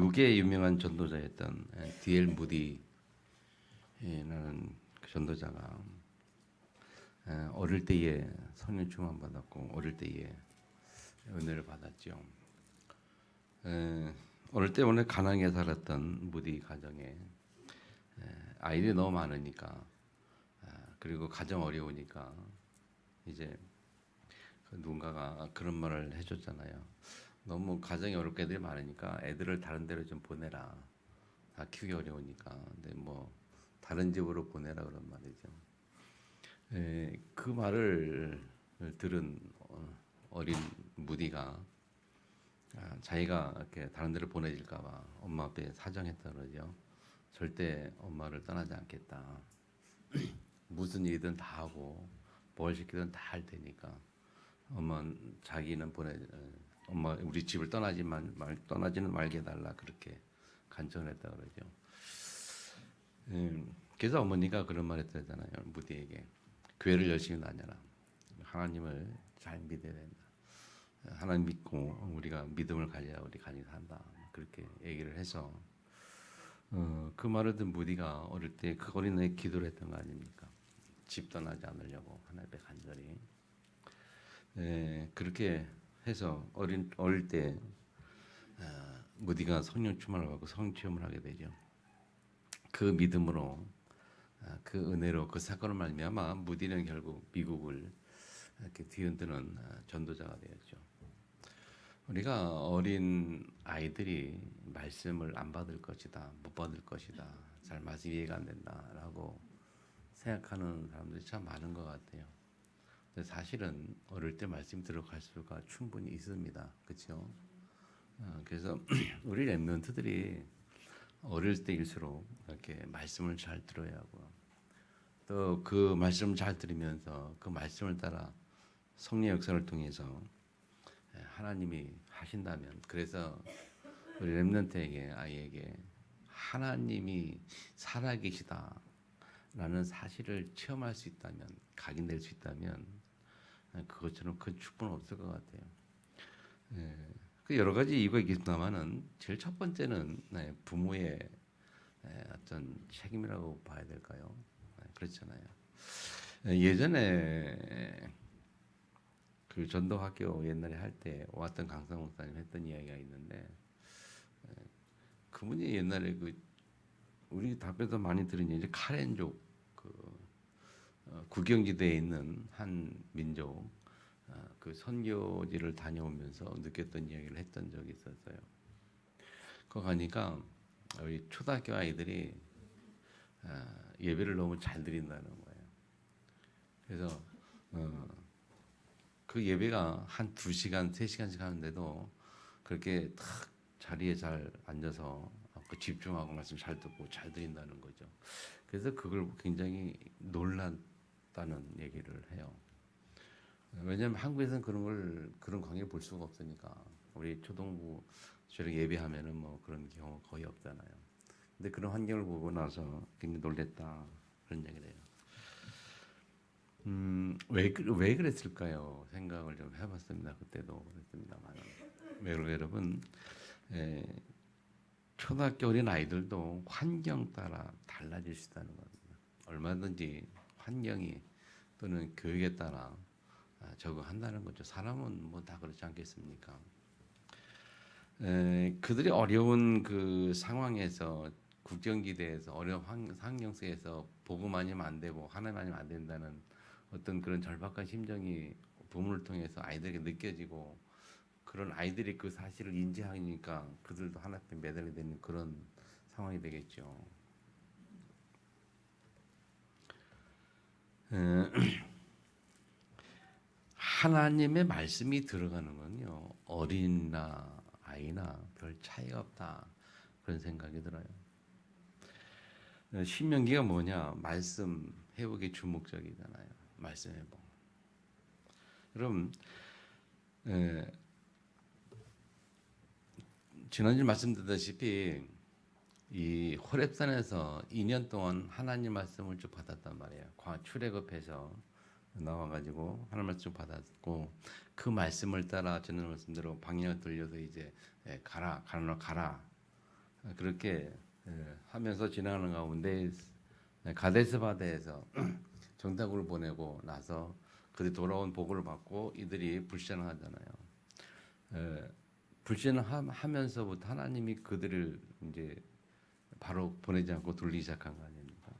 미국의 유명한 전도자였던 D.L. 무디라는 그 전도자가 어릴 때에 성령 충만 받았고 어릴 때에 은혜를 받았죠. 어릴 때 원래 가난하게 살았던 무디 가정에 아이들이 너무 많으니까 그리고 가정 어려우니까 이제 누군가가 그런 말을 해줬잖아요. 너무 가정이 어렵게 애들이 많으니까 애들을 다른 데로 좀 보내라. 다 키우기 어려우니까. 근데 뭐 다른 집으로 보내라 그런 말이죠. 그 말을 들은 어린 무디가 자기가 이렇게 다른 데로 보내질까봐 엄마 앞에 사정했다 그러죠. 절대 엄마를 떠나지 않겠다. 무슨 일이든 다 하고 뭘 시키든 다 할 테니까 자기는 엄마 우리 집을 떠나지는 말게 해달라 그렇게 간청을 했다 그러죠. 그래서 어머니가 그런 말 했잖아요. 무디에게 교회를 열심히 다녀라. 하나님을 잘 믿어야 된다. 하나님 믿고 우리가 믿음을 가져야 우리 간이 산다. 그렇게 얘기를 해서 그 말을 듣는 무디가 어릴 때 그 어린아이 기도를 했던 거 아닙니까? 집 떠나지 않으려고 하나님 앞에 간절히. 그렇게 해서 어릴 때 무디가 성령 충만을 받고 성령 체험을 하게 되죠. 그 믿음으로 그 은혜로 그 사건을 말미암아 무디는 결국 미국을 이렇게 뒤흔드는 전도자가 되었죠. 우리가 어린 아이들이 말씀을 안 받을 것이다, 못 받을 것이다, 잘 말씀 이해가 안 된다라고 생각하는 사람들이 참 많은 것 같아요. 근데 사실은 어릴 때 말씀 들어갈 수가 충분히 있습니다. 그렇죠? 그래서 우리 렘넌트들이 어릴 때일수록 이렇게 말씀을 잘 들어야 하고 또 그 말씀을 잘 들으면서 그 말씀을 따라 성령 역사를 통해서 하나님이 하신다면 그래서 우리 렘넌트에게 아이에게 하나님이 살아계시다라는 사실을 체험할 수 있다면 각인될 수 있다면 그것처럼 큰 축복은 없을 것 같아요. 그 여러 가지 이유가 있겠습니다만은 제일 첫 번째는 부모의 어떤 책임이라고 봐야 될까요? 그렇잖아요. 예전에 그 전도학교 옛날에 할 때 왔던 강성 목사님 했던 이야기가 있는데 그분이 옛날에 우리 답에서 많이 들은 이제 카렌족 국경지대에 있는 한 민족 그 선교지를 다녀오면서 느꼈던 이야기를 했던 적이 있었어요. 거기 가니까 우리 초등학교 아이들이 예배를 너무 잘 드린다는 거예요. 그래서 그 예배가 한 2시간, 3시간씩 하는데도 그렇게 탁 자리에 잘 앉아서 집중하고 말씀 잘 듣고 잘 드린다는 거죠. 그래서 그걸 굉장히 놀랐다는 얘기를 해요. 왜냐하면 한국에서는 그런 광경을 볼 수가 없으니까 우리 초등부 저렇게 예배하면은 뭐 그런 경우 거의 없잖아요. 근데 그런 환경을 보고 나서 굉장히 놀랬다 그런 얘기를 해요. 왜 그랬을까요? 생각을 좀 해봤습니다. 그때도 그랬습니다만 여러분 초등학교 어린 아이들도 환경 따라 달라질 수 있다는 겁니다. 얼마든지 환경이 또는 교육에 따라 적응한다는 거죠. 사람은 뭐 다 그렇지 않겠습니까? 그들이 어려운 그 상황에서 국경지대에서 어려운 환경 속에서 복음 아니면 안 되고 하나님 아니면 안 된다는 어떤 그런 절박한 심정이 부모를 통해서 아이들에게 느껴지고 그런 아이들이 그 사실을 인지하니까 그들도 하나님 앞에 매달리게 되는 그런 상황이 되겠죠. 하나님의 말씀이 들어가는 건요 어린이나 아이나 별 차이가 없다 그런 생각이 들어요. 신명기가 뭐냐? 말씀 회복의 주목적이잖아요. 말씀 회복. 그럼 지난주 말씀드렸다시피 이 호렙산에서 2년 동안 하나님 말씀을 쭉 받았단 말이에요. 출애굽해서 나와가지고 하나님 말씀 받았고 그 말씀을 따라 전하는 말씀대로 방향을 돌려서 이제 가라 그렇게 하면서 지나가는 가운데 가데스 바다에서 정탐꾼을 보내고 나서 그들이 돌아온 보고를 받고 이들이 불신하잖아요. 불신하면서부터 하나님이 그들을 이제 바로 보내지 않고 돌리기 시작한 거 아닙니까?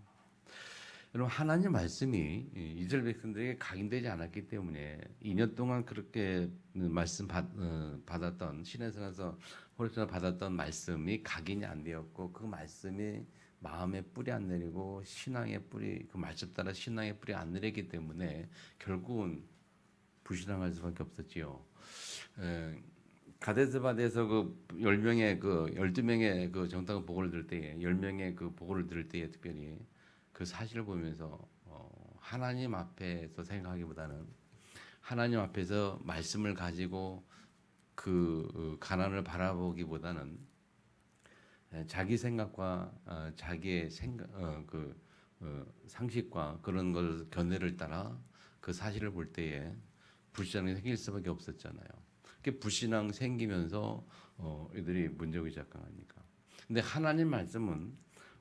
여러분 하나님 말씀이 이스라엘 백성들에게 각인되지 않았기 때문에 2년 동안 그렇게 말씀 받았던 시내성에서 호렙산에서 받았던 말씀이 각인이 안 되었고 그 말씀이 마음에 뿌리 안 내리고 신앙의 뿌리 그 말씀 따라 신앙의 뿌리 안 내리기 때문에 결국은 불신앙할 수밖에 없었지요. 가데스 바다에서 그 10명의 그 12명의 그 정탐꾼 보고를 들을 때에 10명의 그 보고를 들을 때에 특별히 그 사실을 보면서 하나님 앞에서 생각하기보다는 하나님 앞에서 말씀을 가지고 그 가난을 바라보기보다는 자기 생각과 자기의 생각 상식과 그런 걸 견해를 따라 그 사실을 볼 때에 불신앙이 생길 수밖에 없었잖아요. 그게 불신앙 생기면서 이들이 문제가 시작하니까. 근데 하나님 말씀은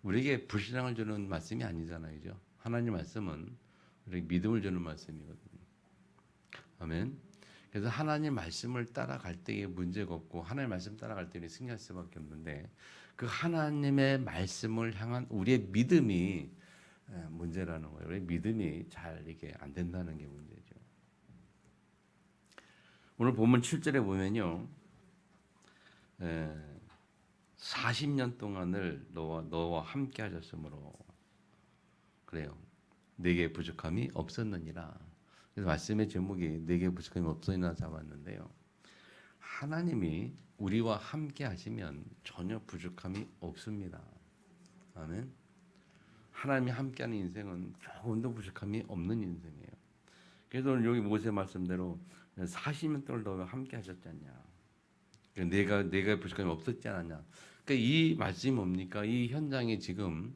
우리에게 불신앙을 주는 말씀이 아니잖아요, 그죠? 하나님 말씀은 우리에게 믿음을 주는 말씀이거든요. 아멘. 그래서 하나님 말씀을 따라갈 때에 문제가 없고 하나님 말씀 따라갈 때는 승리할 수밖에 없는데 그 하나님의 말씀을 향한 우리의 믿음이 문제라는 거예요. 우리 믿음이 잘 이게 안 된다는 게 문제죠. 오늘 본문 7절에 보면요. 40년 동안을 너와 함께 하셨으므로 그래요. 내게 부족함이 없었느니라. 그래서 말씀의 제목이 내게 부족함이 없었느니라 잡았는데요. 하나님이 우리와 함께 하시면 전혀 부족함이 없습니다. 아멘. 하나님이 함께하는 인생은 조금도 부족함이 없는 인생이에요. 그래서 오늘 여기 모세 말씀대로 40년 동안 너와 함께 하셨지 않냐. 내가 부족함이 없었지 않았냐. 그러니까 이 말씀이 뭡니까? 이 현장이 지금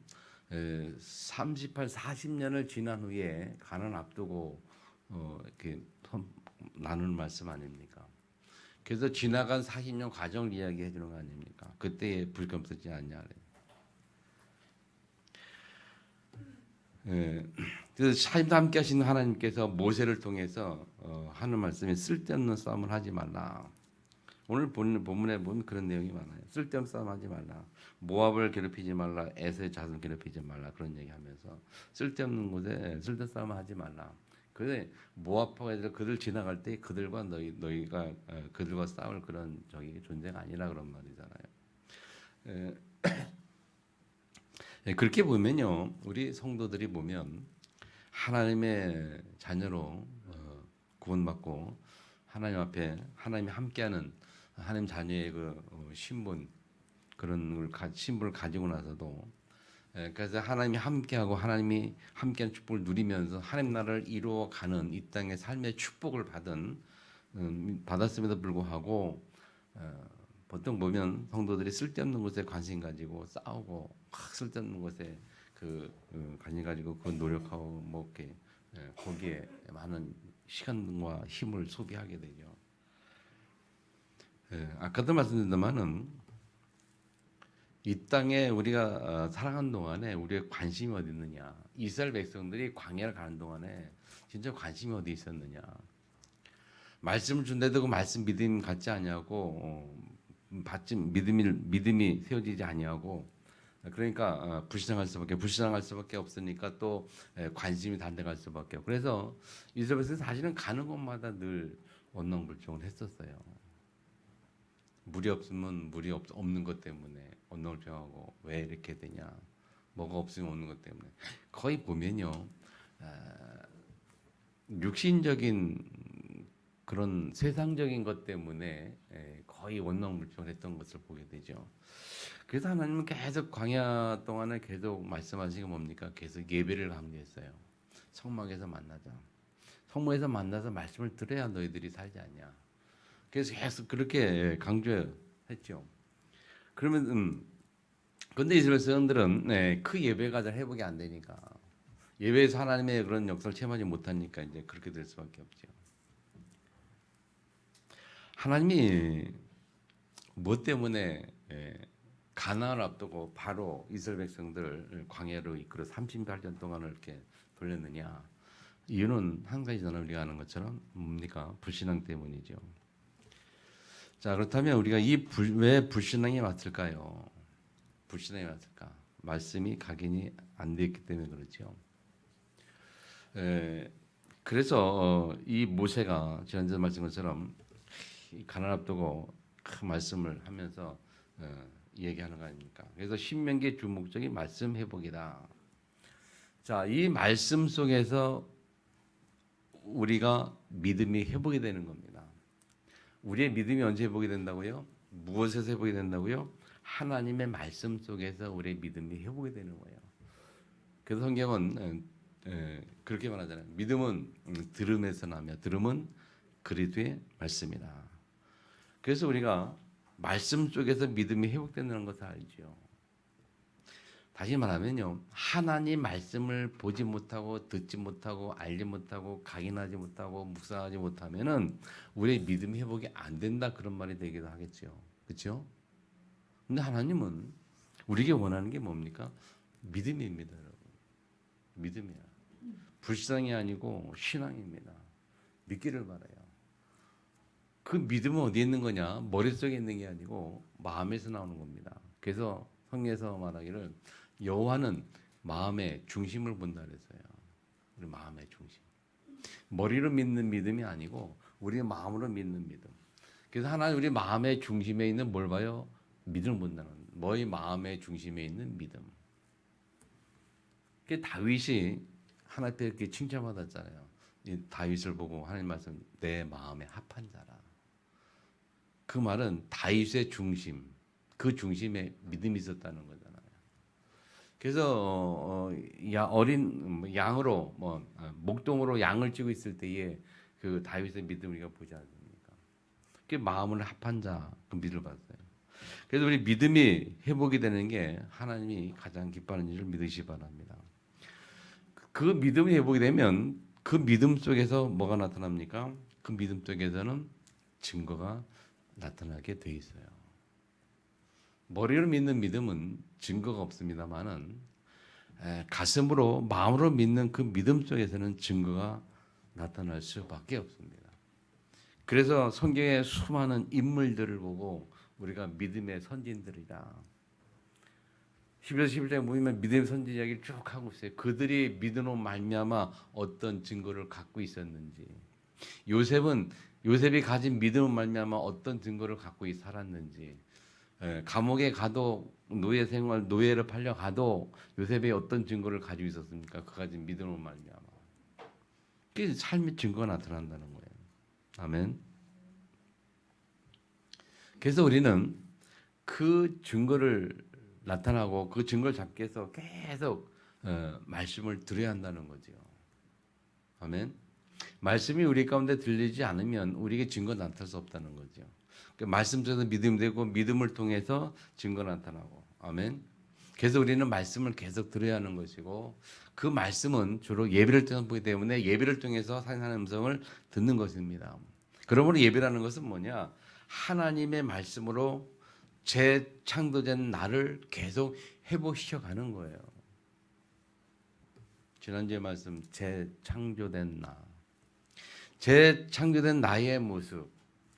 38, 40년을 지난 후에 가난 앞두고 이렇게 나누는 말씀 아닙니까? 그래서 지나간 40년 과정을 이야기해 주는 거 아닙니까? 그때에 부족함 없었지 않냐. 그래서 40년 함께 하시는 하나님께서 모세를 통해서 하는 말씀이 쓸데없는 싸움을 하지 말라. 오늘 본문에 보면 그런 내용이 많아요. 쓸데없는 싸움 하지 말라. 모압을 괴롭히지 말라. 에서의 자손 괴롭히지 말라. 그런 얘기하면서 쓸데없는 곳에 쓸데없는 싸움 하지 말라. 그래 모압하고 애들 그들 지나갈 때 그들과 너희가 그들과 싸울 그런 존재가 아니라 그런 말이잖아요. 그렇게 보면요, 우리 성도들이 보면 하나님의 자녀로 구원받고 하나님 앞에 하나님이 함께하는 하나님 자녀의 그 신분 그런 신분을 가지고 나서도 그래서 하나님이 함께하고 하나님이 함께하는 축복을 누리면서 하나님 나라를 이루어가는 이 땅의 삶의 축복을 받았음에도 불구하고 보통 보면 성도들이 쓸데없는 곳에 관심 가지고 싸우고 막 쓸데없는 곳에 관심 가지고 그 노력하고 뭐 이렇게 거기에 많은 시간과 힘을 소비하게 되죠. 아까도 말씀드렸지만은 이 땅에 우리가 살아가는 동안에 우리의 관심이 어디 있느냐? 이스라엘 백성들이 광야를 가는 동안에 진짜 관심이 어디 있었느냐? 말씀을 준데도 그 말씀 믿음 갖지 아니하고 받지 믿음이 세워지지 아니하고 그러니까 불신앙할 수밖에 없으니까 또 관심이 단대갈 수밖에 없고 그래서 이스라엘 백성이 사실은 가는 곳마다 늘 언낭불평을 했었어요. 물이 없으면 없는 것 때문에 언낭불평하고 왜 이렇게 되냐? 뭐가 없으면 없는 것 때문에 거의 보면요 육신적인 그런 세상적인 것 때문에 거의 원망불평을 했던 것을 보게 되죠. 그래서 하나님은 계속 광야 동안에 계속 말씀하신 게 뭡니까? 계속 예배를 강조했어요. 성막에서 만나자. 성막에서 만나서 말씀을 들어야 너희들이 살지 않냐. 그래서 계속 그렇게 강조했죠. 그러면 근데 이스라엘 사람들은 그 예배가 잘 회복이 안 되니까 예배에서 하나님의 그런 역사를 체험하지 못하니까 이제 그렇게 될 수밖에 없죠. 하나님이 뭐 때문에 가나안을 앞두고 바로 이스라엘 백성들을 광야로 이끌어 38년 동안을 이렇게 돌렸느냐? 이유는 한 가지 전에 우리가 아는 것처럼 뭡니까? 불신앙 때문이죠. 자, 그렇다면 우리가 왜 불신앙이 왔을까요? 불신앙이 왔을까? 말씀이 각인이 안 되었기 때문에 그렇죠. 그래서 이 모세가 지난주에 말씀한 것처럼 가나안 앞두고 그 말씀을 하면서 얘기하는 거 아닙니까? 그래서 신명기의 주목적이 말씀 회복이다. 자, 이 말씀 속에서 우리가 믿음이 회복이 되는 겁니다. 우리의 믿음이 언제 회복이 된다고요? 무엇에서 회복이 된다고요? 하나님의 말씀 속에서 우리의 믿음이 회복이 되는 거예요. 그래서 성경은 그렇게 말하잖아요. 믿음은 들음에서 나며 들음은 그리스도의 말씀이다. 그래서 우리가 말씀 속에서 믿음이 회복된다는 것을 알죠. 다시 말하면요, 하나님 말씀을 보지 못하고 듣지 못하고 알지 못하고 각인하지 못하고 묵상하지 못하면은 우리의 믿음 회복이 안 된다 그런 말이 되기도 하겠죠. 그렇죠? 근데 하나님은 우리에게 원하는 게 뭡니까? 믿음입니다, 여러분. 믿음이야. 불신앙이 아니고 신앙입니다. 믿기를 바라요. 그 믿음은 어디에 있는 거냐? 머릿속에 있는 게 아니고 마음에서 나오는 겁니다. 그래서 성경에서 말하기를 여호와는 마음의 중심을 본다 그랬어요. 우리 마음의 중심. 머리로 믿는 믿음이 아니고 우리 마음으로 믿는 믿음. 그래서 하나님 우리 마음의 중심에 있는 뭘 봐요? 믿음을 본다는 너희 마음의 중심에 있는 믿음. 그 다윗이 하나님 앞에 이렇게 칭찬받았잖아요. 이 다윗을 보고 하나님 말씀 내 마음에 합한 자라. 그 말은 다윗의 중심, 그 중심에 믿음이 있었다는 거잖아요. 그래서 어린 양으로 목동으로 양을 찌고 있을 때에 그 다윗의 믿음을 우리가 보지 않습니까? 그 마음을 합한 자, 그 믿음을 받았어요. 그래서 우리 믿음이 회복이 되는 게 하나님이 가장 기뻐하는 일을 믿으시기 바랍니다. 그 믿음이 회복이 되면 그 믿음 속에서 뭐가 나타납니까? 그 믿음 속에서는 증거가 나타나게 돼 있어요. 머리로 믿는 믿음은 증거가 없습니다만은 가슴으로 마음으로 믿는 그 믿음 속에서는 증거가 나타날 수밖에 없습니다. 그래서 성경의 수많은 인물들을 보고 우리가 믿음의 선진들이다. 11절 11절에 보면 믿음의 선진 이야기를 쭉 하고 있어요. 그들이 믿음으로 말미암아 어떤 증거를 갖고 있었는지, 요셉이 가진 믿음으로 말미암아 어떤 증거를 갖고 살았는지, 감옥에 가도 노예 생활, 노예를 팔려 가도 요셉이 어떤 증거를 가지고 있었습니까? 그 가진 믿음으로 말미암아. 그게 삶의 증거가 나타난다는 거예요. 아멘. 그래서 우리는 그 증거를 나타나고 그 증거를 잡기 위해서 계속 말씀을 들어야 한다는 거죠. 아멘. 말씀이 우리 가운데 들리지 않으면 우리에게 증거가 나타날 수 없다는 거죠. 그러니까 말씀 속에서 믿음이 되고 믿음을 통해서 증거가 나타나고. 아멘. 그래서 우리는 말씀을 계속 들어야 하는 것이고 그 말씀은 주로 예배를 통해서 보기 때문에 예배를 통해서 하나님의 음성을 듣는 것입니다. 그러므로 예배라는 것은 뭐냐? 하나님의 말씀으로 재창조된 나를 계속 회복시켜가는 거예요. 지난주에 말씀 재창조된 나. 재창조된 나의 모습,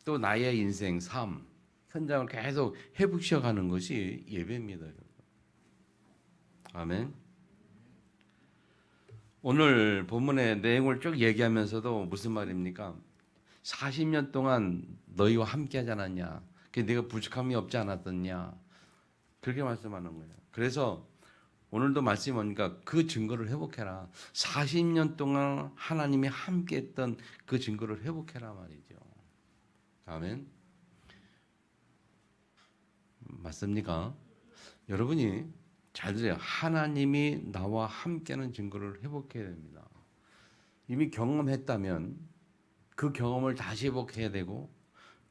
또 나의 인생, 삶, 현장을 계속 회복시켜가는 것이 예배입니다. 아멘. 오늘 본문의 내용을 쭉 얘기하면서도 무슨 말입니까? 40년 동안 너희와 함께 하지 않았냐? 네가 부족함이 없지 않았었냐? 그렇게 말씀하는 거예요. 그래서 오늘도 말씀이 뭡니까? 그 증거를 회복해라. 40년 동안 하나님이 함께 했던 그 증거를 회복해라 말이죠. 아멘. 맞습니까? 여러분이 잘 들어요. 하나님이 나와 함께하는 증거를 회복해야 됩니다. 이미 경험했다면 그 경험을 다시 회복해야 되고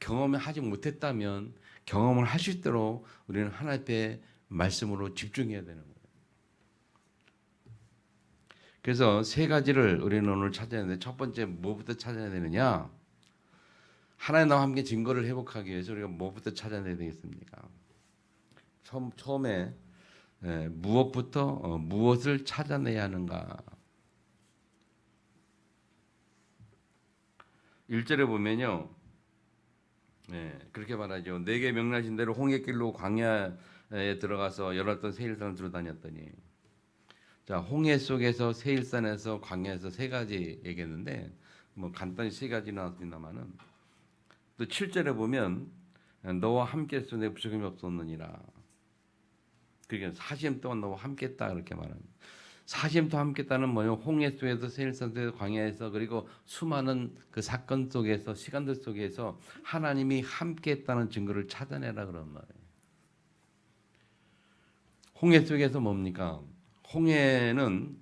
경험을 하지 못했다면 경험을 할 수 있도록 우리는 하나님 앞에 말씀으로 집중해야 되는 거예요. 그래서 세 가지를 우리는 오늘 찾아야 되는데 첫 번째 뭐부터 찾아야 되느냐? 하나님 나와 함께 증거를 회복하기 위해서 우리가 뭐부터 찾아야 되겠습니까? 처음에 무엇부터 무엇을 찾아내야 하는가? 1절에 보면요. 그렇게 말하죠. 내게 명령하신 대로 홍해길로 광야에 들어가서 열었던 세일산을 두루 다녔더니, 자, 홍해 속에서 세일산에서 광야에서 세 가지 얘기했는데 뭐 간단히 세 가지 나왔습니다만은, 또 7절에 보면 너와 함께 했으면 내 부족함이 없었느니라. 그러니까 40년 동안 너와 함께 했다 그렇게 말합니다. 40년 동안 함께 했다는 뭐예요? 홍해 속에서 세일산 속에서 광야에서 그리고 수많은 그 사건 속에서 시간들 속에서 하나님이 함께 했다는 증거를 찾아내라 그런 말이에요. 홍해 속에서 뭡니까? 홍해는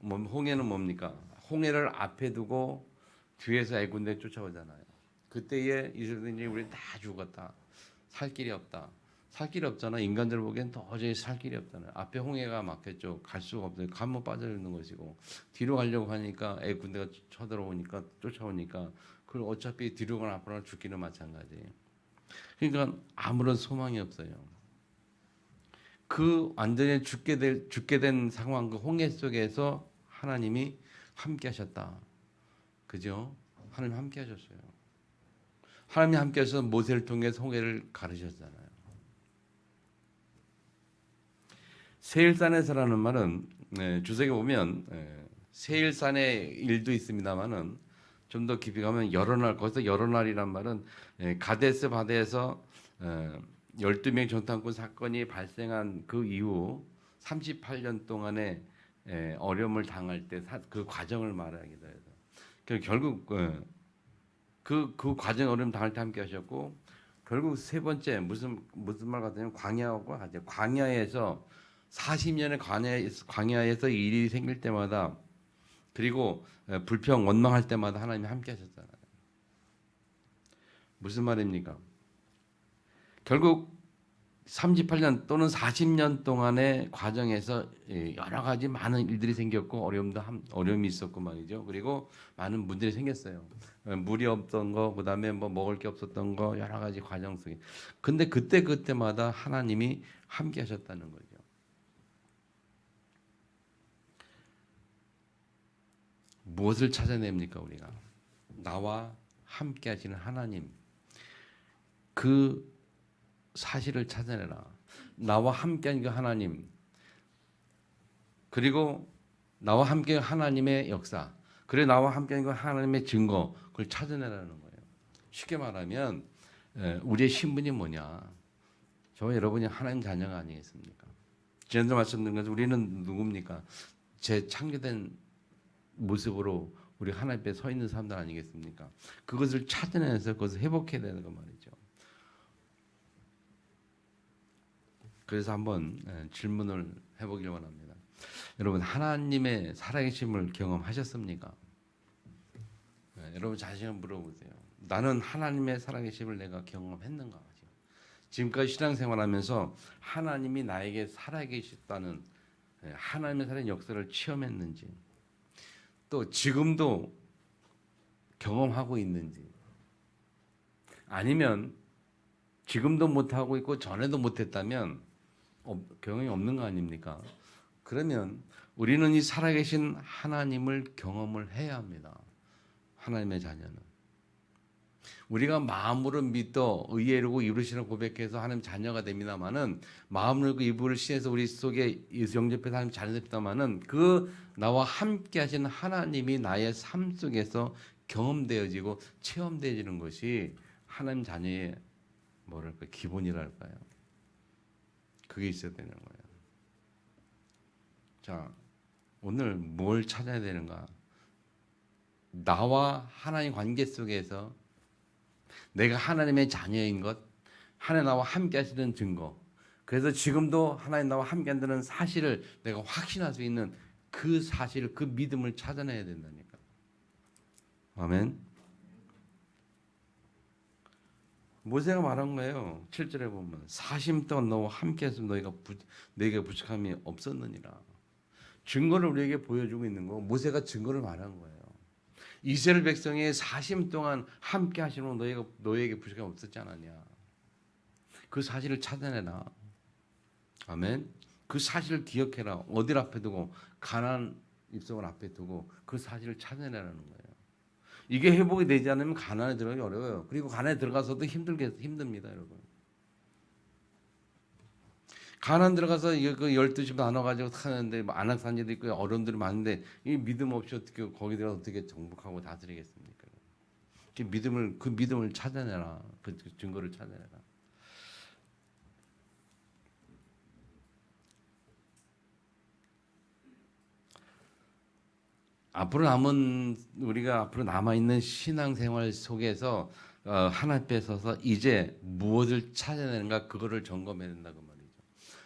뭡니까? 홍해를 앞에 두고 뒤에서 애굽인들이 쫓아오잖아요. 그때에 이스라엘인이 우리 다 죽었다. 살 길이 없다. 살 길이 없잖아. 인간들 보기엔 도저히 살 길이 없잖아요. 앞에 홍해가 막혔죠. 갈 수가 없어요. 가면 빠져 있는 것이고, 뒤로 가려고 하니까 애굽인들가 쳐들어오니까 쫓아오니까 그걸 어차피 뒤로 가나 앞으로 가나 죽기는 마찬가지예요. 그러니까 아무런 소망이 없어요. 그 완전히 죽게 된 상황, 그 홍해 속에서 하나님이 함께 하셨다. 그죠? 하나님 함께 하셨어요. 하나님이 함께 하셔서 모세를 통해서 홍해를 가르셨잖아요. 세일산에서라는 말은 주석에 보면 세일산의 일도 있습니다만은 좀 더 깊이 가면 여러 날, 거기서 여러 날이란 말은 가데스 바데에서 12명 정탐꾼 사건이 발생한 그 이후 38년 동안의 어려움을 당할 때 그 과정을 말하기도 해요. 결국 그 과정 어려움 당할 때 함께 하셨고, 결국 세 번째 무슨 말 같으면 광야하고 하죠. 광야에서 40년의 광야에서 일이 생길 때마다, 그리고 불평 원망할 때마다 하나님이 함께 하셨잖아요. 무슨 말입니까? 결국 38년 또는 40년 동안의 과정에서 여러 가지 많은 일들이 생겼고, 어려움이 있었고 말이죠. 그리고 많은 문제들이 생겼어요. 물이 없던 거, 그다음에 뭐 먹을 게 없었던 거, 여러 가지 과정 속에. 근데 그때마다 하나님이 함께 하셨다는 거죠. 무엇을 찾아냅니까, 우리가? 나와 함께 하시는 하나님. 그 사실을 찾아내라. 나와 함께한 그 하나님, 그리고 나와 함께 하나님의 역사, 그리고 나와 함께한 그 하나님의 증거, 그걸 찾아내라는 거예요. 쉽게 말하면 우리의 신분이 뭐냐? 저와 여러분이 하나님 자녀가 아니겠습니까? 지난주 말씀드린 것처럼 우리는 누굽니까? 재창조된 모습으로 우리 하나님 앞에 서 있는 사람들 아니겠습니까? 그것을 찾아내서 그것을 회복해야 되는 거 말이죠. 그래서 한번 질문을 해보길 원합니다. 여러분, 하나님의 살아계심을 경험하셨습니까? 여러분 자신을 물어보세요. 나는 하나님의 살아계심을 내가 경험했는가? 지금까지 신앙생활하면서 하나님이 나에게 살아계셨다는 하나님의 살아계신 역사를 체험했는지, 또 지금도 경험하고 있는지, 아니면 지금도 못하고 있고 전에도 못했다면 경험이 없는 거 아닙니까? 그러면 우리는 이 살아계신 하나님을 경험을 해야 합니다. 하나님의 자녀는. 우리가 마음으로 믿어 의에 이르고 이루시는 고백해서 하나님 자녀가 됩니다마는, 마음을 열고 입을 신해서 우리 속에 영접해서 하나님 자녀 됩니다마는, 그 나와 함께 하시는 하나님이 나의 삶 속에서 경험되어지고 체험되어지는 것이 하나님 자녀의 뭐랄까 기본이랄까요? 그게 있어야 되는 거예요. 자, 오늘 뭘 찾아야 되는가? 나와 하나님 관계 속에서 내가 하나님의 자녀인 것, 하나님 나와 함께 하시는 증거, 그래서 지금도 하나님 나와 함께 한다는 사실을 내가 확신할 수 있는 그 사실, 그 믿음을 찾아내야 된다니까. 아멘. 모세가 말한 거예요. 7절에 보면 40년 동안 너와 함께 했으면 너희가 부족함이 없었느니라. 증거를 우리에게 보여주고 있는 거, 모세가 증거를 말한 거예요. 이스라엘 백성이 40년 동안 함께 하시는 너희에게 부족함이 없었지 않았냐. 그 사실을 찾아내라. 아멘. 그 사실을 기억해라. 어디를 앞에 두고 가나안 입성을 앞에 두고 그 사실을 찾아내라는 거예요. 이게 회복이 되지 않으면 가나안에 들어가기 어려워요. 그리고 가나안에 들어가서도 힘듭니다, 여러분. 가나안 들어가서 그 12집 나눠가지고 타는데 안악산지도 있고 어려움들이 많은데 이 믿음 없이 어떻게 거기 들어가서 어떻게 정복하고 다스리겠습니까? 그 믿음을 찾아내라. 그 증거를 찾아내라. 우리가 앞으로 남아 있는 신앙생활 속에서 하나님 앞에 서서 이제 무엇을 찾아내는가 그거를 점검해야 된다고 말이죠.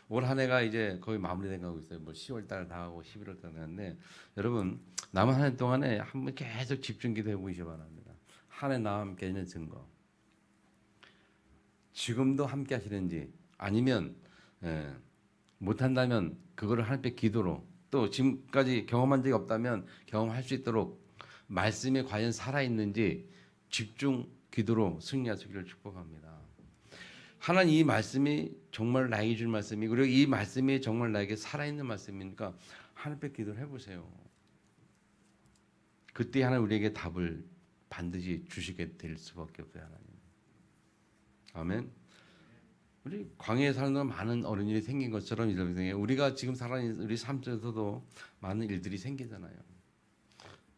올 한 해가 이제 거의 마무리된 가고 있어요. 뭐 10월 달 다 하고 11월 달 되는데 여러분 남은 한 해 동안에 한번 계속 집중 기도해 보시기 바랍니다. 한 해 나와 함께 있는 증거. 지금도 함께 하시는지 아니면 못한다면 그거를 하나님께 기도로 또 지금까지 경험한 적이 없다면 경험할 수 있도록 말씀이 과연 살아있는지 집중 기도로 승리하시기를 축복합니다. 하나님 이 말씀이 정말 나에게 줄 말씀이 그리고 이 말씀이 정말 나에게 살아있는 말씀이니까 하나님께 기도를 해보세요. 그때 하나님 우리에게 답을 반드시 주시게 될 수밖에 없어요. 하나님. 아멘. 우리 광야에 사는 동안 많은 어려움이 생긴 것처럼 우리가 지금 살아있는 우리 삶 속에서도 많은 일들이 생기잖아요.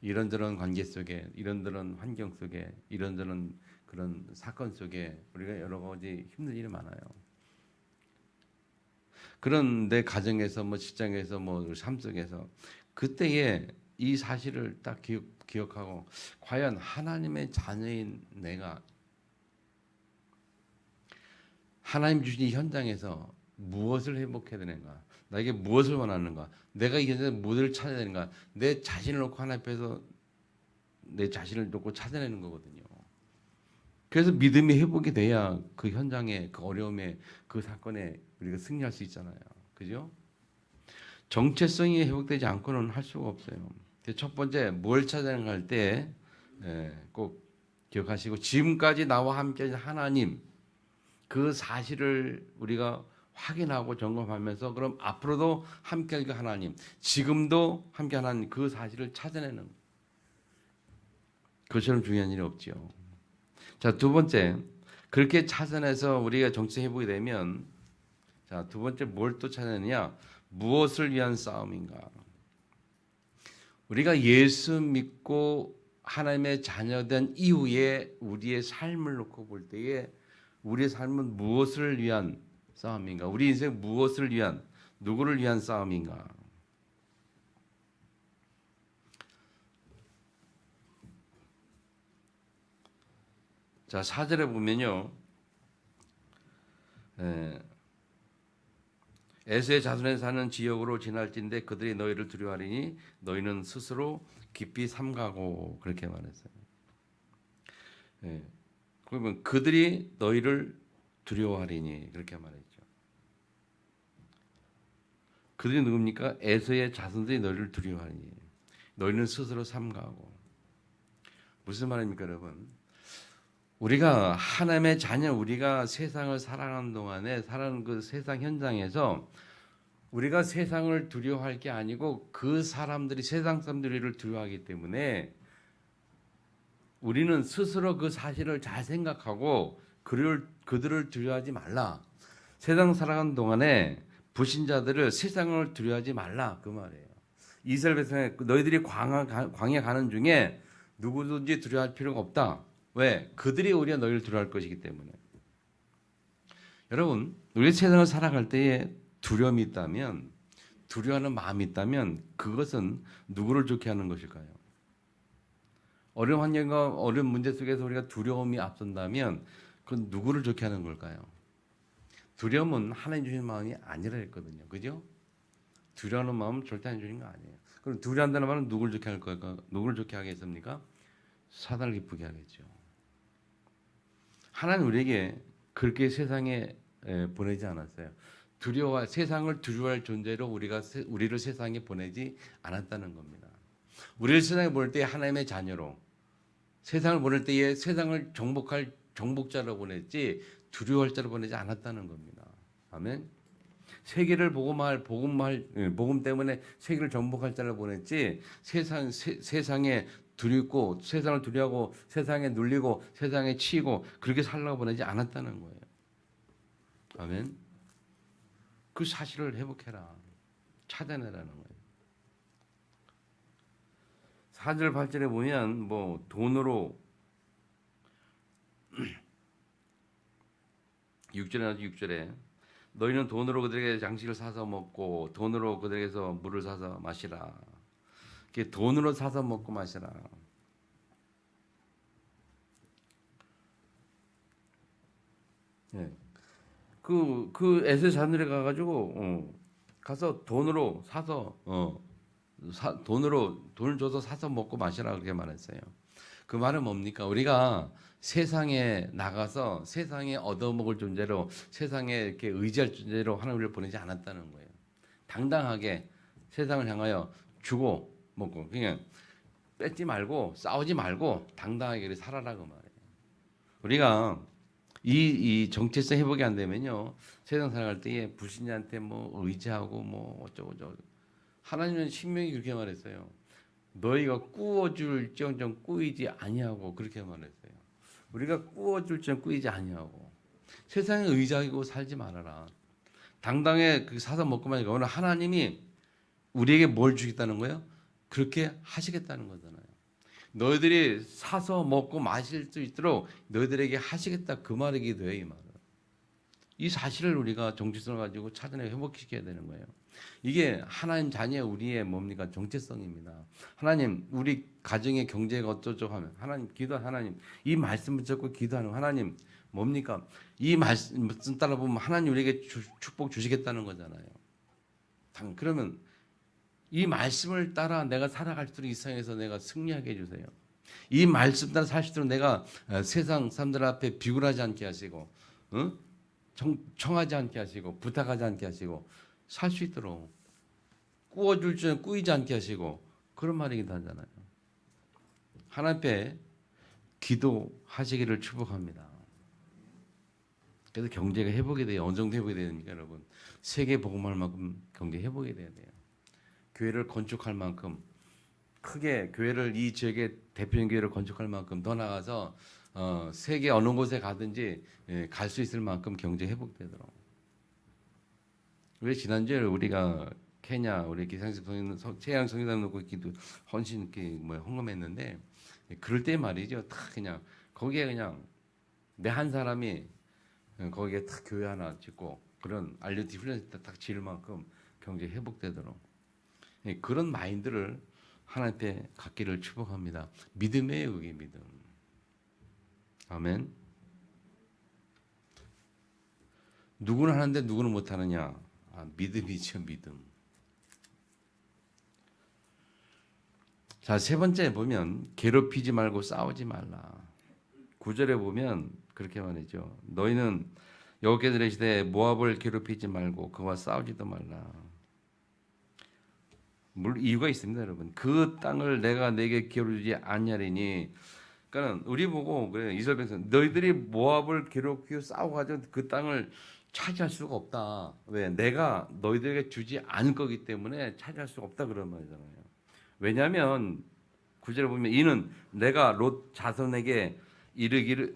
이런저런 관계 속에 이런저런 환경 속에 이런저런 그런 사건 속에 우리가 여러 가지 힘든 일이 많아요. 그런데 가정에서 뭐 직장에서 뭐 삶 속에서 그때에 이 사실을 딱 기억하고 과연 하나님의 자녀인 내가 하나님 주신 이 현장에서 무엇을 회복해야 되는가? 나에게 무엇을 원하는가? 내가 이 현장에서 무엇을 찾아야 되는가? 내 자신을 놓고 하나님 앞에서 내 자신을 놓고 찾아내는 거거든요. 그래서 믿음이 회복이 돼야 그 현장에 그 어려움에 그 사건에 우리가 승리할 수 있잖아요. 그죠? 정체성이 회복되지 않고는 할 수가 없어요. 첫 번째 뭘 찾아내는가 할 때 꼭 기억하시고 지금까지 나와 함께 하나님 그 사실을 우리가 확인하고 점검하면서 그럼 앞으로도 함께할 그 하나님 지금도 함께 하나님 그 사실을 찾아내는 그것처럼 중요한 일이 없죠. 자, 두 번째 그렇게 찾아내서 우리가 정체 회복이 되면 자, 두 번째 뭘 또 찾아내느냐 무엇을 위한 싸움인가 우리가 예수 믿고 하나님의 자녀된 이후에 우리의 삶을 놓고 볼 때에 우리의 삶은 무엇을 위한 싸움인가 우리 인생 무엇을 위한 누구를 위한 싸움인가 자, 4절에 보면요. 에서의 자손에 사는 지역으로 지날진대 그들이 너희를 두려워하리니 너희는 스스로 깊이 삼가고 그렇게 말했어요. 그러면 그들이 너희를 두려워하리니 그렇게 말했죠. 그들이 누굽니까? 에서의 자손들이 너희를 두려워하리니 너희는 스스로 삼가고 무슨 말입니까, 여러분? 우리가 하나님의 자녀, 우리가 세상을 살아가는 동안에 살아가는 그 세상 현장에서 우리가 세상을 두려워할 게 아니고 그 사람들이 세상 사람들을 두려워하기 때문에 우리는 스스로 그 사실을 잘 생각하고 그들을 두려워하지 말라. 세상 살아가는 동안에 불신자들을 세상을 두려워하지 말라 그 말이에요. 이스라엘 백성에 너희들이 광야 가는 중에 누구든지 두려워할 필요가 없다. 왜? 그들이 오히려 너희를 두려워할 것이기 때문에. 여러분, 우리 세상을 살아갈 때에 두려움이 있다면, 두려워하는 마음이 있다면 그것은 누구를 좋게 하는 것일까요? 어려운 환경과 어려운 문제 속에서 우리가 두려움이 앞선다면 그건 누구를 좋게 하는 걸까요? 두려움은 하나님 주신 마음이 아니라 했거든요. 그죠? 두려워하는 마음은 절대 하나님 주신 거 아니에요. 그럼 두려워한다는 말은 누구를 좋게 할 걸까? 누구를 좋게 하겠습니까? 사단을 기쁘게 하겠죠. 하나님 우리에게 그렇게 세상에 보내지 않았어요. 세상을 두려워할 존재로 우리를 세상에 보내지 않았다는 겁니다. 우리를 세상에 보낼 때 하나님의 자녀로 세상을 보낼 때에 세상을 정복할 정복자로 보냈지 두려워할 자를 보내지 않았다는 겁니다. 아멘. 세계를 복음 때문에 세계를 정복할 자를 보냈지 세상에 두렵고 세상을 두려워하고 세상에 눌리고 세상에 치이고 그렇게 살라고 보내지 않았다는 거예요. 아멘. 그 사실을 회복해라. 찾아내라는 거예요. 4절 8절에 보면 뭐 돈으로 6절에 너희는 돈으로 그들에게 양식을 사서 먹고 돈으로 그들에게서 물을 사서 마시라. 이렇게 돈으로 사서 먹고 마시라. 예. 그 에세 자늘에 가가지고 가서 돈으로 사서 돈을 줘서 사서 먹고 마시라 그렇게 말했어요. 그 말은 뭡니까? 우리가 세상에 나가서 세상에 얻어먹을 존재로 세상에 이렇게 의지할 존재로 하나님을 보내지 않았다는 거예요. 당당하게 세상을 향하여 주고 먹고 그냥 뺏지 말고 싸우지 말고 당당하게 살아라 그 말이에요. 우리가 이 정체성 회복이 안 되면요 세상 살아갈 때에 불신자한테 뭐 의지하고 뭐 어쩌고 저쩌고 하나님은 신명이 그렇게 말했어요. 너희가 꾸어줄지언정 꾸이지 아니하고 그렇게 말했어요. 우리가 꾸어줄지언정 꾸이지 아니하고 세상에 의지하고 살지 말아라. 당당히 그 사서 먹고만 이거는 하나님이 우리에게 뭘 주겠다는 거예요? 그렇게 하시겠다는 거잖아요. 너희들이 사서 먹고 마실 수 있도록 너희들에게 하시겠다 그 말이기도 해요. 이 말은. 이 사실을 우리가 정체성을 가지고 찾아내 회복시켜야 되는 거예요. 이게 하나님 자녀 우리의 뭡니까? 정체성입니다. 하나님 우리 가정의 경제가 어쩌고 하면 하나님 기도한 하나님 이 말씀 붙잡고 기도하는 하나님 뭡니까? 이 말씀 따라 보면 하나님 우리에게 축복 주시겠다는 거잖아요. 그러면 이 말씀을 따라 내가 살아갈 수 있도록 이 세상에서 내가 승리하게 해주세요. 이 말씀 따라 살 수 있도록 내가 세상 사람들 앞에 비굴하지 않게 하시고 청하지 않게 하시고 부탁하지 않게 하시고 살 수 있도록 꾸어줄 줄 꾸이지 않게 하시고 그런 말이기도 하잖아요. 하나님 앞에 기도하시기를 축복합니다. 그래서 경제가 회복이 돼요. 어느 정도 회복이 됩니까 여러분? 세계 복음할 만큼 경제 회복이 돼야 돼요. 교회를 건축할 만큼 크게 교회를 이 지역의 대표적인 교회를 건축할 만큼 더 나아가서 세계 어느 곳에 가든지 갈 수 있을 만큼 경제 회복되도록. 왜 지난주에 우리가 케냐 우리 기상식 최양 성교단 놓고 기도 헌신 이렇게 헌금했는데 그럴 때 말이죠. 다 그냥 거기에 그냥 내 한 사람이 거기에 딱 교회 하나 짓고 그런 알려티 훈련 딱 지을 만큼 경제 회복되도록. 그런 마인드를 하나님께 갖기를 축복합니다. 믿음이에요, 그게 믿음. 아멘. 누구는 하는데 누구는 못하느냐? 믿음이죠, 믿음. 자, 세 번째 보면 괴롭히지 말고 싸우지 말라. 9절에 보면 그렇게 말이죠. 너희는 여호와께서 시대에 모압을 괴롭히지 말고 그와 싸우지도 말라. 물론 이유가 있습니다, 여러분. 그 땅을 내가 내게 기울이지 아니하리니. 그러니까 우리 보고 그래 이스라엘 백성 너희들이 모압을 괴롭히고 싸워가지고 그 땅을 차지할 수가 없다. 왜? 내가 너희들에게 주지 않을 거기 때문에 차지할 수가 없다 그런 말이잖아요. 왜냐하면 9절에 보면 이는 내가 롯 자손에게 이르기를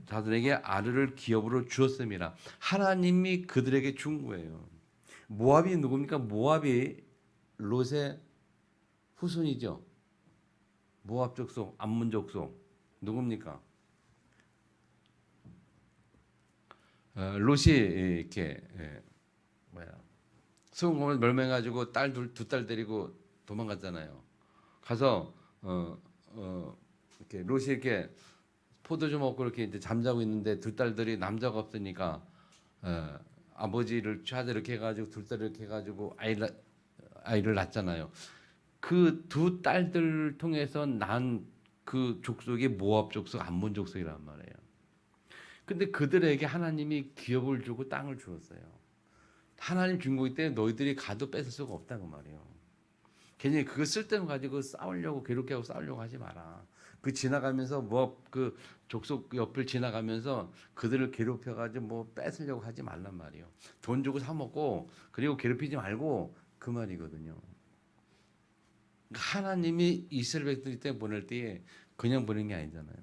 자손에게 아르를 기업으로 주었음이라. 하나님이 그들에게 준 거예요. 모압이 누굽니까? 모압이 롯의 후손이죠. 모압 족속, 암몬 족속 누굽니까? 롯이 이렇게 소돔을 멸망해가지고 두 딸 데리고 도망갔잖아요. 가서 이렇게 롯이 이렇게 포도주 먹고 이렇게 이제 잠자고 있는데 두 딸들이 남자가 없으니까 아버지를 찾아 이렇게 해가지고 둘 딸 이렇게 해가지고 아이를 낳잖아요. 그 두 딸들 통해서 난 그 족속이 모압 족속, 암몬 족속이란 말이에요. 근데 그들에게 하나님이 기업을 주고 땅을 주었어요. 하나님 준 거기 때문에 너희들이 가도 뺏을 수가 없다고 말이에요. 괜히 그거 쓸데없는 가지고 싸우려고 괴롭게 하고 싸우려고 하지 마라. 그 지나가면서 뭐 그 족속 옆을 지나가면서 그들을 괴롭혀 가지고 뭐 뺏으려고 하지 말란 말이요. 돈 주고 사 먹고 그리고 괴롭히지 말고 그 말이거든요. 하나님이 이스라엘 백성들 때 보낼 때에 그냥 보낸 게 아니잖아요.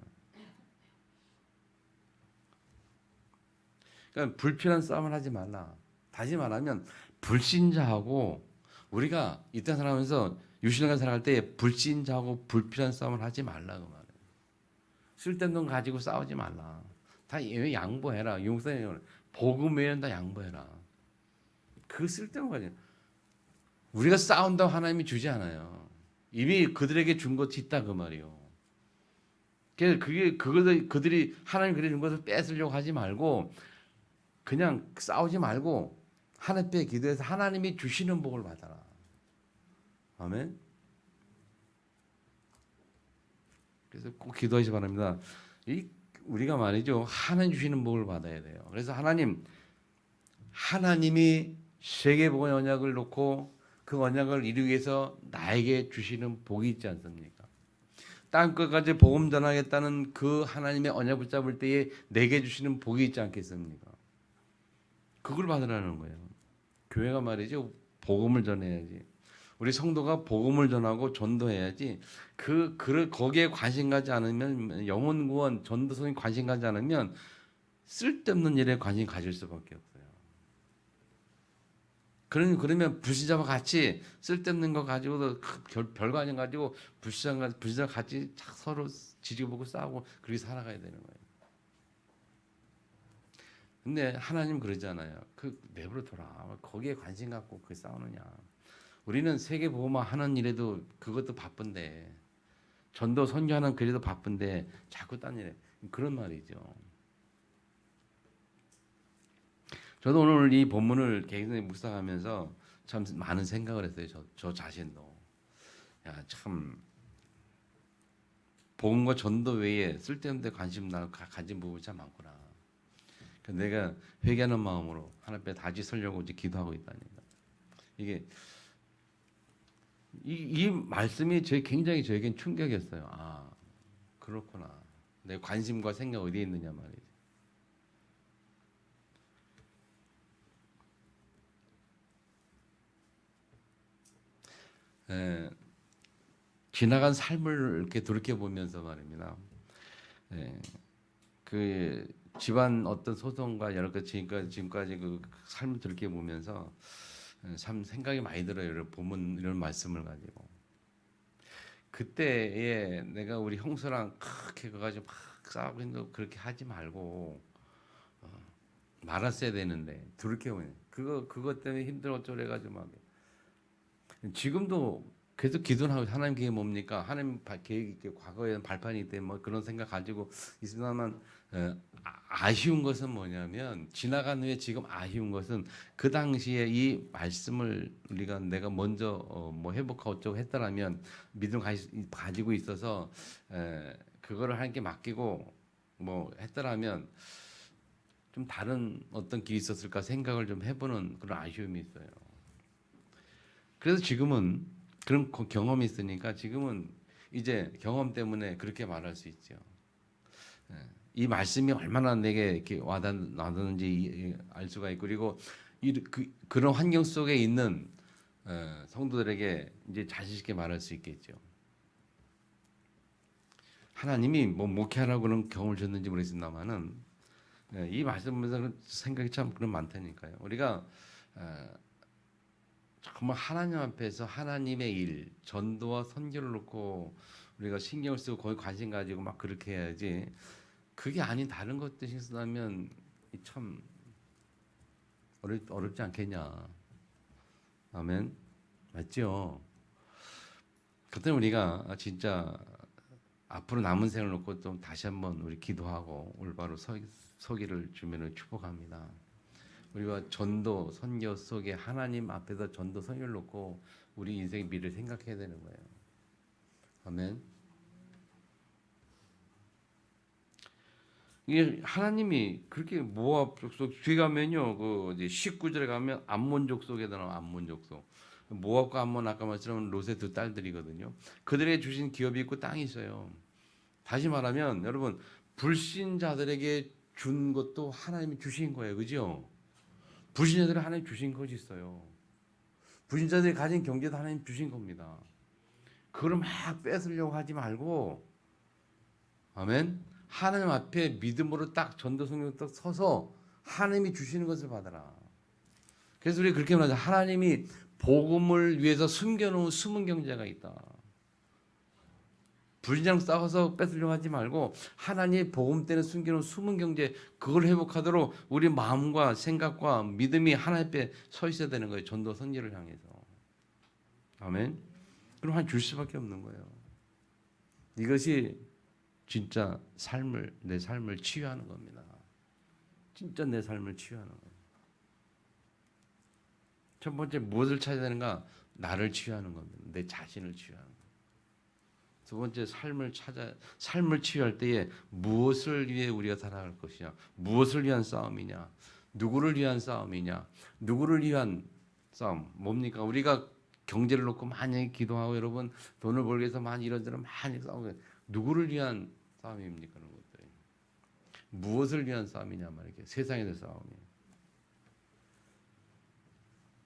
그러니까 불필요한 싸움을 하지 말라. 다시 말하면 불신자하고 우리가 이 땅 살아가면서 유신을 살아갈 때 불신자하고 불필요한 싸움을 하지 말라 그 말이에요. 쓸데없는 돈 가지고 싸우지 말라. 다 양보해라. 용서해. 복음 외에는 다 양보해라. 그 쓸데없는 거지. 우리가 싸운다고 하나님이 주지 않아요. 이미 그들에게 준 것이 있다 그 말이요. 그들이 하나님 그래 준 것을 뺏으려고 하지 말고 그냥 싸우지 말고 하나님께 기도해서 하나님이 주시는 복을 받아라. 아멘. 그래서 꼭 기도하시 바랍니다. 우리가 말이죠. 하나님 주시는 복을 받아야 돼요. 그래서 하나님이 세계복음의 언약을 놓고 그 언약을 이루기 위해서 나에게 주시는 복이 있지 않습니까? 땅 끝까지 복음 전하겠다는 그 하나님의 언약 붙잡을 때에 내게 주시는 복이 있지 않겠습니까? 그걸 받으라는 거예요. 교회가 말이죠. 복음을 전해야지. 우리 성도가 복음을 전하고 전도해야지. 거기에 관심 가지 않으면 영혼 구원, 전도성에 관심 가지 않으면 쓸데없는 일에 관심 가질 수밖에 없어요. 그러면 불신자와 같이 쓸데없는 거 가지고도 별거 아닌 가지고 불신자 같이 서로 지지보고 싸우고 그렇게 살아가야 되는 거예요. 근데 하나님 그러잖아요. 내버려 둬라. 거기에 관심 갖고 그 싸우느냐. 우리는 세계 보호막 하는 일에도 그것도 바쁜데 전도 선교하는 그래도 바쁜데 자꾸 딴 일에 그런 말이죠. 저도 오늘 이 본문을 굉장히 묵상하면서 참 많은 생각을 했어요. 저 자신도. 야, 참 복음과 전도 외에 쓸데없는 데 관심 가진 부분이 참 많구나. 내가 회개하는 마음으로 하나님 앞에 다시 서려고 이제 기도하고 있다니까. 이 말씀이 굉장히 저에겐 충격이었어요. 아, 그렇구나. 내 관심과 생각 어디에 있느냐 말이지. 지나간 삶을 이렇게 돌이켜 보면서 말입니다. 그 집안 어떤 소송과 여러 가지 지금까지 그 삶을 돌이켜 보면서 참 생각이 많이 들어요. 이런 말씀을 가지고 그때에 내가 우리 형수랑 그렇게 가지고 막 싸우고 있는 그렇게 하지 말고 말았어야 되는데 돌이켜 보면 그것 때문에 힘들어 어쩌래 가지고 막 지금도 계속 기도는 하고 하나님 계획이 뭡니까? 하나님 계획이 과거에 발판이 있대 뭐 그런 생각 가지고 있으나만 아쉬운 것은 뭐냐면 지나간 후에 지금 아쉬운 것은 그 당시에 이 말씀을 내가 먼저 뭐 회복하고 어쩌고 했더라면 믿음 가지고 있어서 그거를 하나님께 맡기고 뭐 했더라면 좀 다른 어떤 길이 있었을까 생각을 좀 해보는 그런 아쉬움이 있어요. 그래서 지금은 그런 경험이 있으니까 지금은 이제 경험 때문에 그렇게 말할 수 있죠. 이 말씀이 얼마나 내게 이렇게 와닿는지 알 수가 있고 그리고 그런 환경 속에 있는 성도들에게 이제 자신 있게 말할 수 있겠죠. 하나님이 뭐 목회하라고 그런 경험을 줬는지 모르겠습니다만은 이 말씀에서 생각이 참 그런 많다니까요. 우리가 정말 하나님 앞에서 하나님의 일, 전도와 선교를 놓고 우리가 신경을 쓰고 거기 관심 가지고 막 그렇게 해야지. 그게 아닌 다른 것들 신경쓰면 참 어렵지 않겠냐. 아멘. 맞죠? 그때 우리가 진짜 앞으로 남은 생을 놓고 좀 다시 한번 우리 기도하고 올바로 서기를 주면은 축복합니다. 우리가 전도 선교 속에 하나님 앞에서 전도 선교를 놓고 우리 인생의 미래를 생각해야 되는 거예요. 아멘. 이게 하나님이 그렇게 모압 족속 뒤에 가면요, 그 이제 19절에 가면 암몬 족속에 나와 암몬 족속. 모압과 암몬 아까 말처럼 롯의 두 딸들이거든요. 그들에게 주신 기업이 있고 땅이 있어요. 다시 말하면 여러분 불신자들에게 준 것도 하나님이 주신 거예요. 그죠? 불신자들은 하나님 주신 것이 있어요. 불신자들이 가진 경제도 하나님 주신 겁니다. 그걸 막 뺏으려고 하지 말고 아멘. 하나님 앞에 믿음으로 딱 전도성경 딱 서서 하나님이 주시는 것을 받아라. 그래서 우리 그렇게 말하자. 하나님이 복음을 위해서 숨겨놓은 숨은 경제가 있다. 불신자랑 싸워서 뺏으려고 하지 말고 하나님의 복음 때문에 숨겨놓은 숨은 경제 그걸 회복하도록 우리 마음과 생각과 믿음이 하나님 앞에 서 있어야 되는 거예요. 전도 선지를 향해서. 아멘. 그럼 한 줄 수밖에 없는 거예요. 이것이 진짜 내 삶을 치유하는 겁니다. 진짜 내 삶을 치유하는 거예요. 첫 번째 무엇을 찾아야 되는가? 나를 치유하는 겁니다. 내 자신을 치유하는 거예요. 두 번째 삶을 치유할 때에 무엇을 위해 우리가 살아갈 것이냐? 무엇을 위한 싸움이냐? 누구를 위한 싸움이냐? 누구를 위한 싸움? 뭡니까? 우리가 경제를 놓고 많이 기도하고 여러분 돈을 벌기 위해서 많이 이런저런 많이 싸우고 누구를 위한 싸움입니까? 그런 것들이. 무엇을 위한 싸움이냐 말이에요. 세상에 대한 싸움이에요.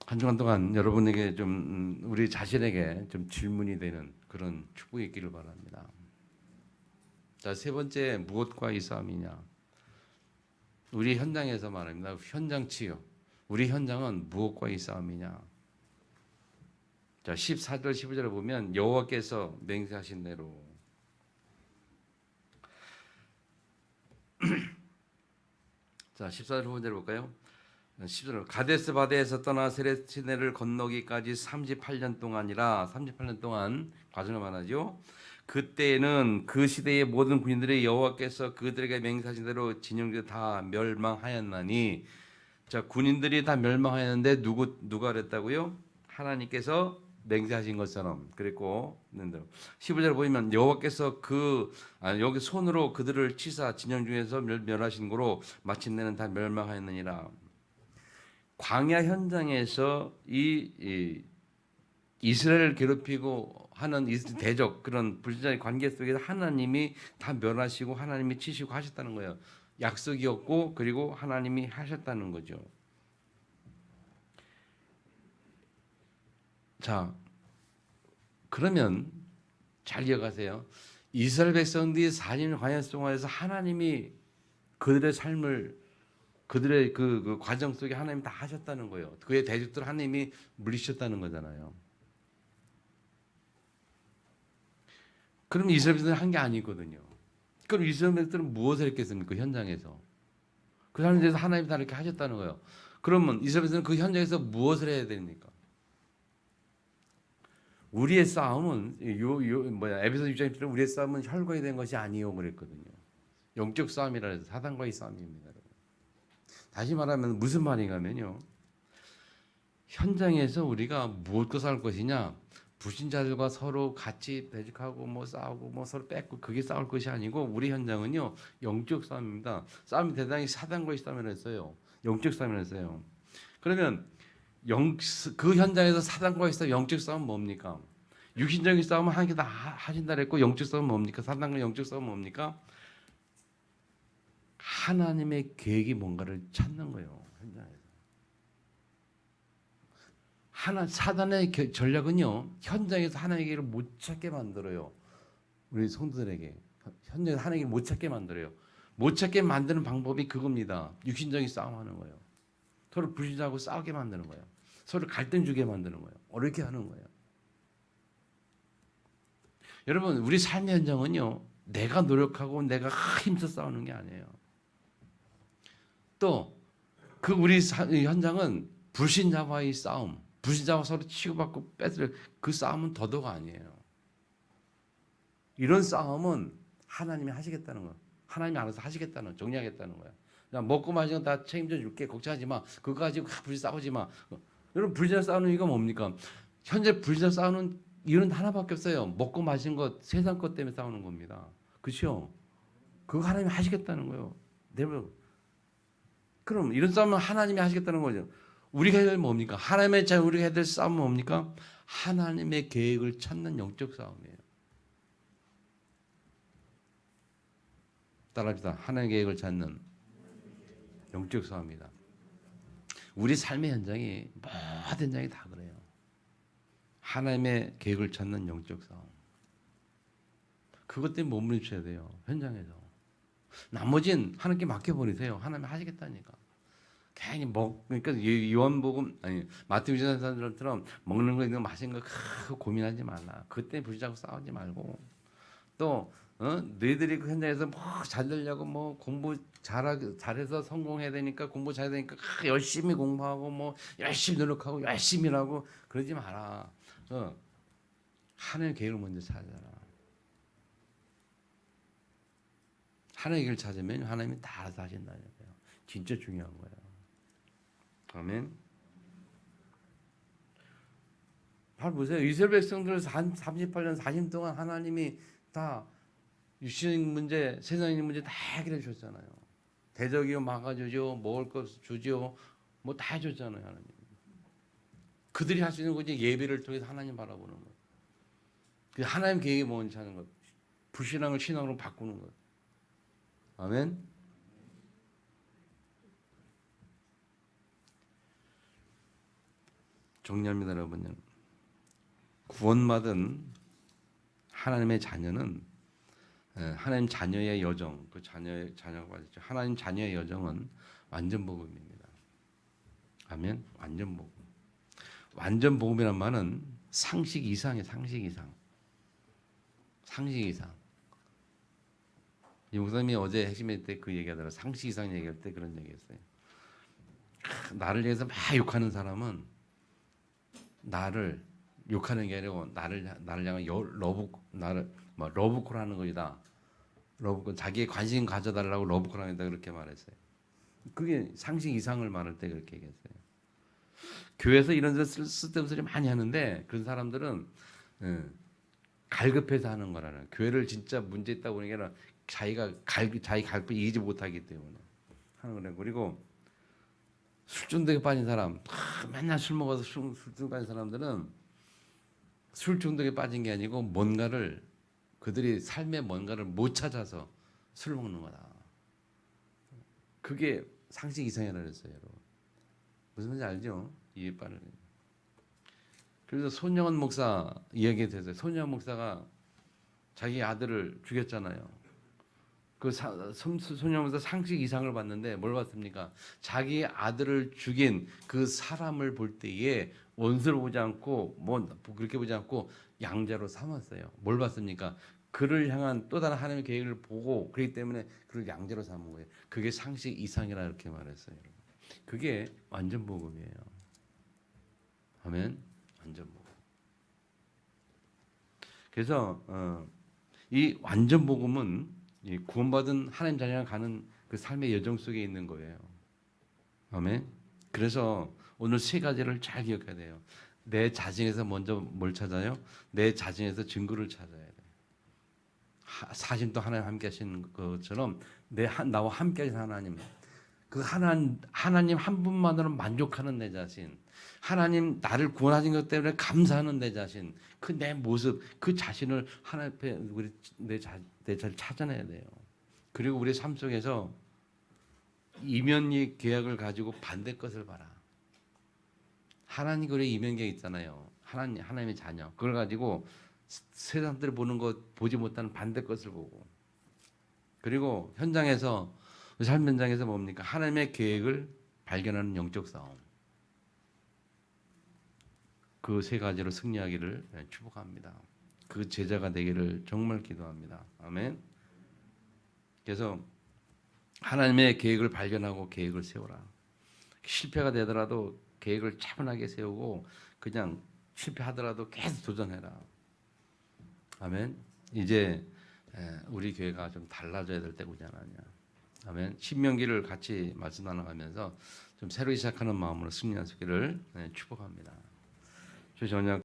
한 주간 동안 여러분에게 좀 우리 자신에게 좀 질문이 되는 그런 축복이 있기를 바랍니다. 자, 세 번째 무엇과의 싸움이냐? 우리 현장에서 말합니다. 현장 치유. 우리 현장은 무엇과의 싸움이냐? 자, 14절 15절에 보면 여호와께서 맹세하신 대로 자, 14절 후반절을 볼까요? 10절 가데스 바데에서 떠나 세레시네를 건너기까지 38년 동안이라 38년 동안 과정을 말하죠. 그때에는 그 시대의 모든 군인들이 여호와께서 그들에게 맹세하신 대로 진영들이 다 멸망하였나니 자, 군인들이 다 멸망하였는데 누가 그랬다고요? 하나님께서 맹세하신 것처럼 그랬고 15절에 보면 여호와께서 여기 손으로 그들을 치사 진영 중에서 멸하신 거로 마침내는 다 멸망하였느니라. 광야 현장에서 이 이스라엘을 괴롭히고 하는 대적 그런 불신자의 관계 속에서 하나님이 다 멸하시고 하나님이 치시고 하셨다는 거예요. 약속이었고 그리고 하나님이 하셨다는 거죠. 자, 그러면 잘 기억하세요. 이스라엘 백성들이 4년 광야 동안에서 하나님이 그들의 삶을 그들의 그 과정 속에 하나님 다 하셨다는 거예요. 그의 대적들 하나님이 물리셨다는 거잖아요. 그럼 이스라엘 백성들은 한 게 아니거든요. 그럼 이스라엘 백성들은 무엇을 했겠습니까? 그 현장에서. 그 현장에서 하나님이 다 이렇게 하셨다는 거예요. 그러면 이스라엘 백성들은 그 현장에서 무엇을 해야 됩니까? 우리의 싸움은 에베소 6장에 우리의 싸움은 혈과에 된 것이 아니요 그랬거든요. 영적 싸움이라 해서 사단과의 싸움입니다. 다시 말하면 무슨 말인가면요. 현장에서 우리가 무엇과 싸울 것이냐? 불신자들과 서로 같이 대적하고 싸우고 서로 뺏고 그게 싸울 것이 아니고 우리 현장은요. 영적 싸움입니다. 싸움이 대단히 사단과의 싸움이라 했어요. 영적 싸움이라 했어요. 그러면 그 현장에서 사단과의 싸움, 영적 싸움은 뭡니까? 육신적인 싸움은 하나님께 다 하신다 그랬고 영적 싸움은 뭡니까? 사단과 영적 싸움은 뭡니까? 하나님의 계획이 뭔가를 찾는 거예요. 현장에서. 사단의 전략은요. 현장에서 하나님의 계획을 못 찾게 만들어요. 우리 성도들에게. 현장에서 하나님의 계획을 못 찾게 만들어요. 못 찾게 만드는 방법이 그겁니다. 육신적인 싸움하는 거예요. 서로 불신자하고 싸우게 만드는 거예요. 서로 갈등 주게 만드는 거예요. 어렵게 하는 거예요. 여러분 우리 삶의 현장은요. 내가 노력하고 내가 힘써 싸우는 게 아니에요. 또 그 우리 현장은 불신자와의 싸움, 불신자와 서로 치고받고 뺏을 그 싸움은 더더욱 아니에요. 이런 싸움은 하나님이 하시겠다는 거예요. 하나님이 알아서 하시겠다는 정리하겠다는 거예요. 먹고 마시는 거 다 책임져 줄게. 걱정하지 마. 그거 가지고 불신 싸우지 마. 여러분 불신자 싸우는 이유가 뭡니까? 현재 불신자 싸우는 이유는 하나밖에 없어요. 먹고 마신 것, 세상 것 때문에 싸우는 겁니다. 그렇죠? 그거 하나님이 하시겠다는 거예요. 그럼 이런 싸움은 하나님이 하시겠다는 거죠. 우리가 해야 될 뭡니까? 하나님의 자 우리가 해야 될 싸움은 뭡니까? 하나님의 계획을 찾는 영적 싸움이에요. 따라합시다. 하나님의 계획을 찾는 영적 싸움이다. 우리 삶의 현장이 모든 현장이 다 그래요. 하나님의 계획을 찾는 영적 싸움. 그것 때문에 못 물리쳐야 돼요. 현장에서. 나머지는 하나님께 맡겨버리세요. 하나님 하시겠다니까. 괜히 그러니까 요한복음 아니 마태복음 사람들처럼 먹는 거 있는 거 마시는 거 크게 고민하지 말라. 그때 부딪히고 싸우지 말고 또 너희들이 그 현장에서 뭐 잘 되려고 뭐 공부 잘해서 성공해야 되니까 공부 잘해야 되니까 열심히 공부하고 뭐 열심히 노력하고 열심히 일하고 그러지 마라. 하나님의 계획을 먼저 찾아라. 하나님의 계획을 찾으면 하나님이 다 알아서 하신다는 거예요. 진짜 중요한 거예요. 아멘. 잘 보세요. 이스라엘 백성들 38년 40년 동안 하나님이 다 육신의 문제, 세상의 문제 다 해결해 주셨잖아요. 대적이요 막아주죠, 먹을 것 주죠, 뭐 다 해줬잖아요. 하나님. 그들이 할 수 있는 거지 예배를 통해서 하나님 바라보는 것. 그 하나님 계획이 뭔지 하는 것. 불신앙을 신앙으로 바꾸는 것. 아멘. 정리합니다, 여러분. 구원받은 하나님의 자녀는 하나님 자녀의 여정, 그 자녀가 맞죠. 하나님 자녀의 여정은 완전 복음입니다. 아멘. 완전 복음. 완전 복음이란 말은 상식 이상의 상식 이상. 상식 이상. 이 목사님이 어제 핵심회 때 그 얘기하더라. 상식 이상 얘기할 때 그런 얘기했어요. 나를 위해서 막 욕하는 사람은 나를 욕하는 게 아니고 나를 향한 러브콜하는 것이다. 러브콜 자기의 관심 가져달라고 러브콜하는다 그렇게 말했어요. 그게 상식 이상을 말할 때 그렇게 얘기했어요. 교회에서 이런 쓸데없는 소리 많이 하는데 그런 사람들은 갈급해서 하는 거라는. 교회를 진짜 문제 있다고 보는 게 아니라 자기 갈급을 이기지 못하기 때문에 하는 거래요. 그리고 술 중독에 빠진 사람, 맨날 술 먹어서 술 중독에 빠진 사람들은 술 중독에 빠진 게 아니고 그들이 삶의 뭔가를 못 찾아서 술 먹는 거다. 그게 상식 이상이라고 그랬어요, 여러분. 무슨 말인지 알죠? 이해 빠르네. 그래서 손영원 목사 이야기에 대해서 손영원 목사가 자기 아들을 죽였잖아요. 그 손영원 목사 상식 이상을 봤는데 뭘 봤습니까? 자기 아들을 죽인 그 사람을 볼 때에 원수를 보지 않고 뭐 그렇게 보지 않고 양자로 삼았어요. 뭘 봤습니까? 그를 향한 또 다른 하나님의 계획을 보고 그렇기 때문에 그를 양자로 삼은 거예요. 그게 상식 이상이라 이렇게 말했어요. 그게 완전 복음이에요. 아멘. 완전 복음. 그래서 이 완전 복음은 이 구원받은 하나님 자녀가 가는 그 삶의 여정 속에 있는 거예요. 아멘. 그래서 오늘 세 가지를 잘 기억해야 돼요. 내 자신에서 먼저 뭘 찾아요? 내 자신에서 증거를 찾아야 돼요. 사심도 하나님 함께 하시는 것처럼 나와 함께 하신 하나님. 그 하나님 한 분만으로 만족하는 내 자신. 하나님 나를 구원하신 것 때문에 감사하는 내 자신. 그 내 모습, 그 자신을 하나님 앞에 내 자신을 찾아내야 돼요. 그리고 우리 삶 속에서 이면의 계약을 가지고 반대 것을 봐라. 하나님 그래 이면 계약 있잖아요. 하나님의 자녀. 그걸 가지고 세상들이 보는 것 보지 못하는 반대 것을 보고. 그리고 현장에서 삶 현장에서 뭡니까? 하나님의 계획을 발견하는 영적 싸움. 그 세 가지로 승리하기를 축복합니다. 그 제자가 되기를 정말 기도합니다. 아멘. 그래서 하나님의 계획을 발견하고 계획을 세우라. 실패가 되더라도 계획을 차분하게 세우고 그냥 실패하더라도 계속 도전해라. 아멘. 이제 우리 교회가 좀 달라져야 될 때구나 아니야. 아멘. 신명기를 같이 말씀 나눠가면서 좀 새로 시작하는 마음으로 승리할 수 있기를 축복합니다. 주 저녁